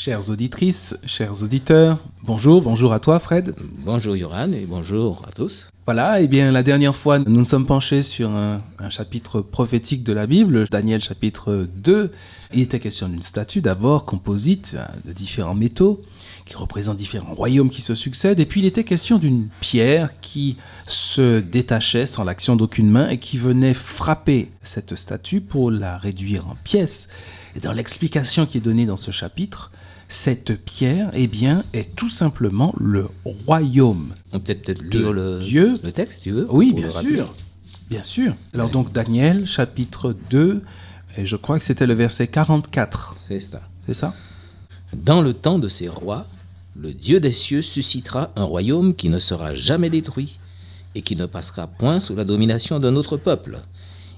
Chères auditrices, chers auditeurs, bonjour à toi Fred. Bonjour Yoran et bonjour à tous. Voilà, la dernière fois, nous nous sommes penchés sur un chapitre prophétique de la Bible, Daniel chapitre 2. Il était question d'une statue d'abord composite de différents métaux qui représentent différents royaumes qui se succèdent. Et puis il était question d'une pierre qui se détachait sans l'action d'aucune main et qui venait frapper cette statue pour la réduire en pièces. Et dans l'explication qui est donnée dans ce chapitre, cette pierre, est tout simplement le royaume. On peut peut-être lire le texte, tu veux? Oui, bien sûr. Alors donc Daniel, chapitre 2, et je crois que c'était le verset 44. C'est ça? Dans le temps de ces rois, le Dieu des cieux suscitera un royaume qui ne sera jamais détruit et qui ne passera point sous la domination d'un autre peuple.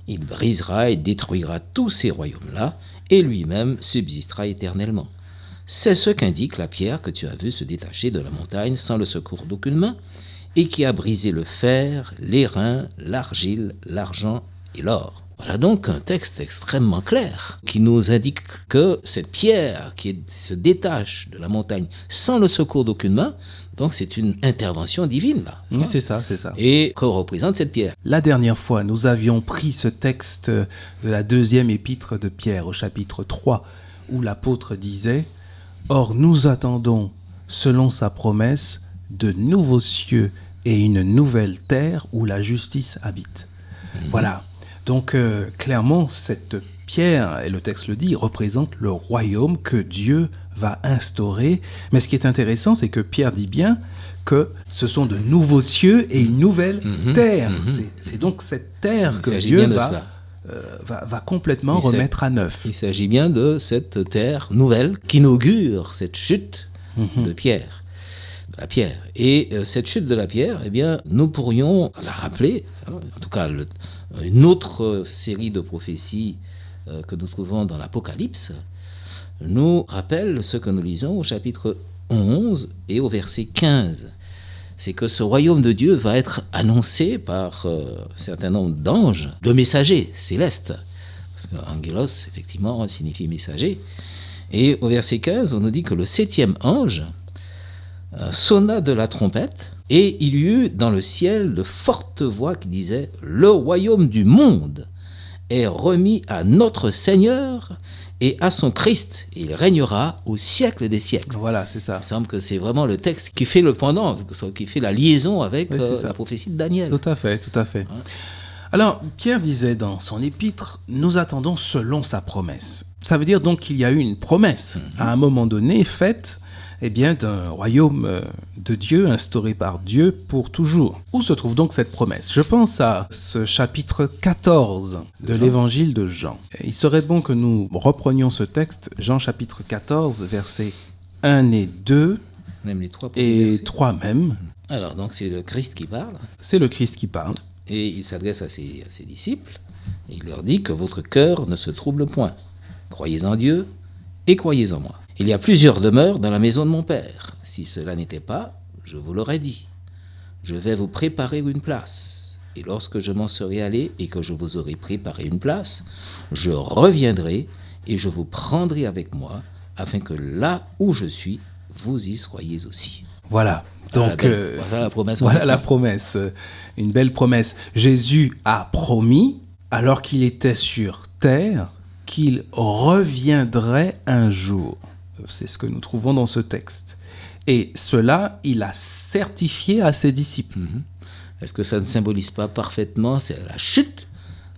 Il brisera et détruira tous ces royaumes-là et lui-même subsistera éternellement. C'est ce qu'indique la pierre que tu as vue se détacher de la montagne sans le secours d'aucune main et qui a brisé le fer, l'airain, l'argile, l'argent et l'or. Voilà donc un texte extrêmement clair qui nous indique que cette pierre qui se détache de la montagne sans le secours d'aucune main, donc c'est une intervention divine là. Oui, c'est ça. Et que représente cette pierre? La dernière fois, nous avions pris ce texte de la deuxième épître de Pierre au chapitre 3 où l'apôtre disait « Or nous attendons, selon sa promesse, de nouveaux cieux et une nouvelle terre où la justice habite. » Voilà. Donc, clairement, cette pierre, et le texte le dit, représente le royaume que Dieu va instaurer. Mais ce qui est intéressant, c'est que Pierre dit bien que ce sont de nouveaux cieux et une nouvelle terre. C'est donc cette terre que Dieu va complètement remettre à neuf. Il s'agit bien de cette terre nouvelle qui inaugure cette chute de pierre. De la pierre. Et cette chute de la pierre, nous pourrions la rappeler, en tout cas une autre série de prophéties que nous trouvons dans l'Apocalypse, nous rappelle ce que nous lisons au chapitre 11 et au verset 15. C'est que ce royaume de Dieu va être annoncé par un certain nombre d'anges, de messagers célestes. Parce que angelos, effectivement, signifie messager. Et au verset 15, on nous dit que le 7e ange sonna de la trompette, et il y eut dans le ciel de fortes voix qui disaient « Le royaume du monde est remis à notre Seigneur et à son Christ, et il régnera au siècle des siècles. » Voilà, c'est ça. Il semble que c'est vraiment le texte qui fait le pendant, qui fait la liaison avec la prophétie de Daniel. Tout à fait. Alors, Pierre disait dans son épître, nous attendons selon sa promesse. Ça veut dire donc qu'il y a eu une promesse, à un moment donné, faite d'un royaume de Dieu, instauré par Dieu pour toujours. Où se trouve donc cette promesse? Je pense à ce chapitre 14 de l'évangile de Jean. Il serait bon que nous reprenions ce texte, Jean chapitre 14, versets 1 et 2, même les 3 et 3 même. Alors, donc c'est le Christ qui parle. C'est le Christ qui parle. Et il s'adresse à ses disciples, et il leur dit que votre cœur ne se trouble point. Croyez en Dieu et croyez en moi. Il y a plusieurs demeures dans la maison de mon Père. Si cela n'était pas, je vous l'aurais dit. Je vais vous préparer une place. Et lorsque je m'en serai allé et que je vous aurai préparé une place, je reviendrai et je vous prendrai avec moi, afin que là où je suis, vous y soyez aussi. Voilà. Donc, voilà la promesse. Voilà la promesse. Une belle promesse. Jésus a promis, alors qu'il était sur terre, qu'il reviendrait un jour. C'est ce que nous trouvons dans ce texte. Et cela, il a certifié à ses disciples. Est-ce que ça ne symbolise pas parfaitement la chute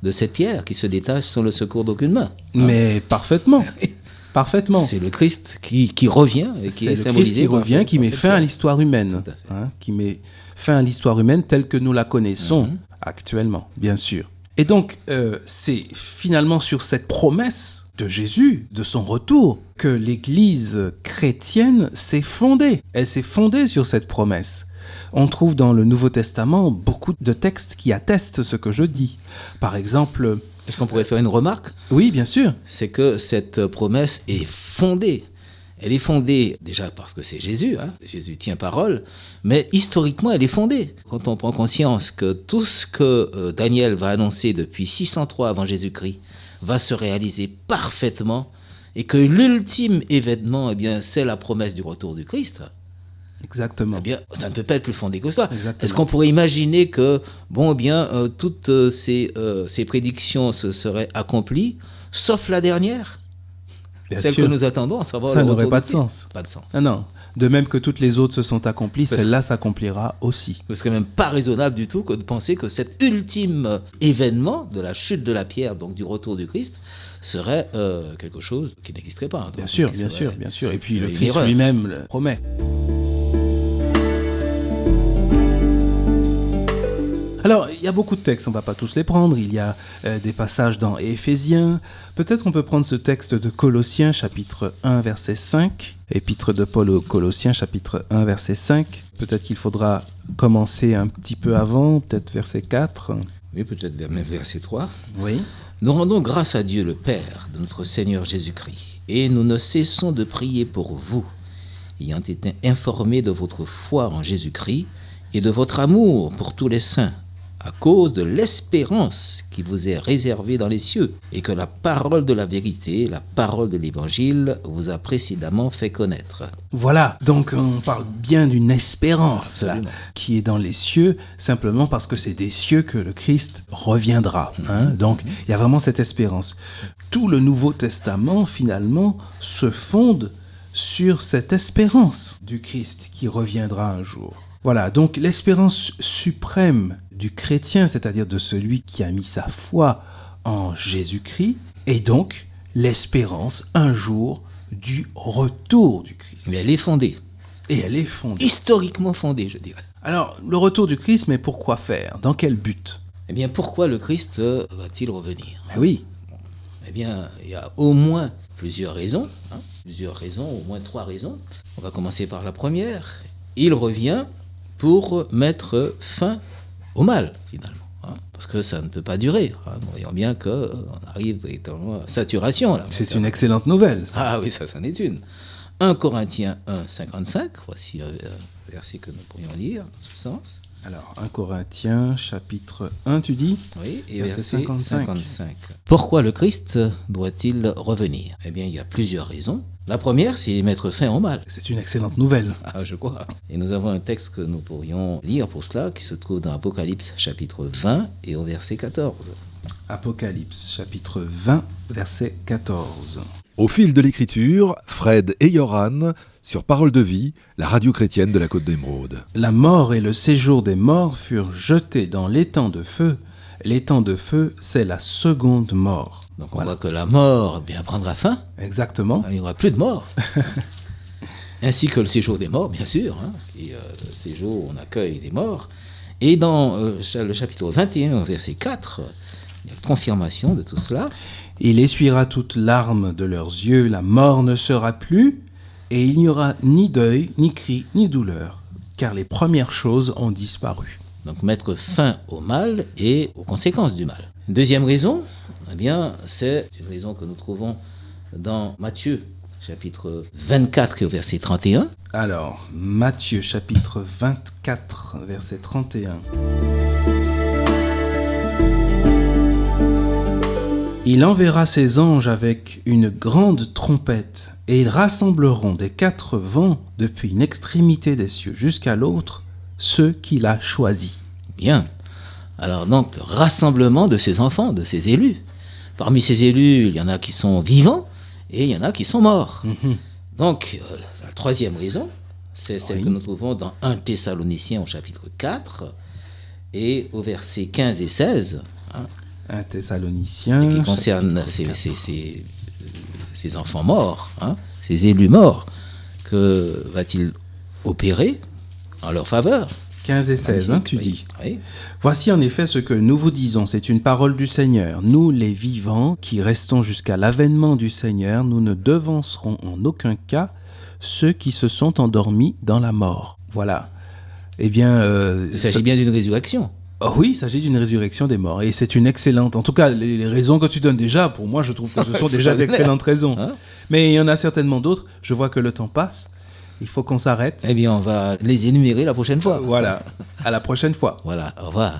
de cette pierre qui se détache sans le secours d'aucune main? Mais parfaitement. Parfaitement. C'est le Christ qui revient et qui est symbolisé. C'est le Christ qui revient, qui met fin à l'histoire humaine. Qui met fin à l'histoire humaine telle que nous la connaissons actuellement, bien sûr. Et donc, c'est finalement sur cette promesse de Jésus, de son retour, que l'Église chrétienne s'est fondée. Elle s'est fondée sur cette promesse. On trouve dans le Nouveau Testament beaucoup de textes qui attestent ce que je dis. Par exemple... Est-ce qu'on pourrait faire une remarque? Oui, bien sûr. C'est que cette promesse est fondée. Elle est fondée déjà parce que c'est Jésus, Jésus tient parole, mais historiquement elle est fondée. Quand on prend conscience que tout ce que Daniel va annoncer depuis 603 avant Jésus-Christ va se réaliser parfaitement et que l'ultime événement, eh bien, c'est la promesse du retour du Christ, Exactement. eh bien, ça ne peut pas être plus fondé que ça. Exactement. Est-ce qu'on pourrait imaginer que, bon, eh bien, toutes ces prédictions se seraient accomplies, sauf la dernière, Bien celle sûr. que nous attendons, à savoir Ça le n'aurait retour pas du de Christ. sens. Pas de sens. Ah non. De même que toutes les autres se sont accomplies, Parce- celle-là s'accomplira aussi. Ce serait même pas raisonnable du tout que de penser que cet ultime événement de la chute de la pierre, donc du retour du Christ, serait quelque chose qui n'existerait pas. Bien Donc, sûr, qui bien serait- sûr, bien sûr. Et puis serait le une Christ erreur. lui-même le promet. Alors, il y a beaucoup de textes, on ne va pas tous les prendre. Il y a des passages dans Éphésiens. Peut-être qu'on peut prendre ce texte de Colossiens, chapitre 1, verset 5. Épître de Paul aux Colossiens, chapitre 1, verset 5. Peut-être qu'il faudra commencer un petit peu avant, peut-être verset 4. Oui, peut-être même verset 3. Oui. Nous rendons grâce à Dieu le Père de notre Seigneur Jésus-Christ, et nous ne cessons de prier pour vous, ayant été informés de votre foi en Jésus-Christ et de votre amour pour tous les saints, à cause de l'espérance qui vous est réservée dans les cieux, et que la parole de la vérité, la parole de l'Évangile, vous a précédemment fait connaître. Voilà, donc on parle bien d'une espérance là, Absolument. qui est dans les cieux, simplement parce que c'est des cieux que le Christ reviendra. Hein. Donc il y a vraiment cette espérance. Tout le Nouveau Testament, finalement, se fonde sur cette espérance du Christ qui reviendra un jour. Voilà, donc l'espérance suprême du chrétien, c'est-à-dire de celui qui a mis sa foi en Jésus-Christ, est donc l'espérance un jour du retour du Christ. Mais elle est fondée, Et elle est fondée. historiquement fondée, je dirais. Alors, le retour du Christ, mais pourquoi faire? Dans quel but? Eh bien, pourquoi le Christ va-t-il revenir ? Ben oui, Eh bien, il y a au moins plusieurs raisons, au moins 3 raisons. On va commencer par la première. Il revient pour mettre fin au mal, finalement. Parce que ça ne peut pas durer. Nous voyons bien qu'on arrive véritablement à saturation. Là, c'est une excellente nouvelle. Ça. Ah oui, ça, c'en est une. 1 Corinthiens 1, 55, voici un verset que nous pourrions lire dans ce sens. Alors, 1 Corinthiens, chapitre 1, tu dis? Oui, et Verset verset 55. 55. Pourquoi le Christ doit-il revenir ? Eh bien, il y a plusieurs raisons. La première, c'est mettre fin au mal. C'est une excellente nouvelle. Ah, je crois. Et nous avons un texte que nous pourrions lire pour cela, qui se trouve dans Apocalypse chapitre 20 et au verset 14. Apocalypse, chapitre 20, verset 14. Au fil de l'écriture, Fred et Yoran sur Parole de Vie, la radio chrétienne de la Côte d'Émeraude. La mort et le séjour des morts furent jetés dans l'étang de feu. L'étang de feu, c'est la seconde mort. Donc on voit que la mort eh bien, prendra fin. Exactement. Il n'y aura plus de mort. Ainsi que le séjour des morts, bien sûr. Et, le séjour où on accueille les morts. Et dans le chapitre 21, verset 4, il y a confirmation de tout cela. Il essuiera toute larme de leurs yeux, la mort ne sera plus, et il n'y aura ni deuil, ni cri, ni douleur, car les premières choses ont disparu. Donc mettre fin au mal et aux conséquences du mal. Deuxième raison, eh bien, c'est une raison que nous trouvons dans Matthieu, chapitre 24, et au verset 31. Alors, Matthieu chapitre 24, verset 31. Il enverra ses anges avec une grande trompette, et ils rassembleront des 4 vents depuis une extrémité des cieux jusqu'à l'autre, ceux qu'il a choisis. Bien. Alors donc, rassemblement de ses enfants, de ses élus. Parmi ces élus, il y en a qui sont vivants et il y en a qui sont morts. Donc, la troisième raison, c'est celle que nous trouvons dans 1 Thessaloniciens au chapitre 4 et au verset 15 et 16. 1 Thessaloniciens. Qui concerne ces enfants morts, ces élus morts. Que va-t-il opérer en leur faveur ? 15 et 16, tu Oui, dis. oui. Voici en effet ce que nous vous disons, c'est une parole du Seigneur. Nous, les vivants, qui restons jusqu'à l'avènement du Seigneur, nous ne devancerons en aucun cas ceux qui se sont endormis dans la mort. Voilà. Eh bien... Il s'agit bien d'une résurrection. Oh oui, il s'agit d'une résurrection des morts. Et c'est une excellente... En tout cas, les raisons que tu donnes déjà, pour moi, je trouve que ce sont déjà d'excellentes raisons. Mais il y en a certainement d'autres. Je vois que le temps passe. Il faut qu'on s'arrête. Eh bien, on va les énumérer la prochaine fois. Voilà. À la prochaine fois. Voilà, au revoir.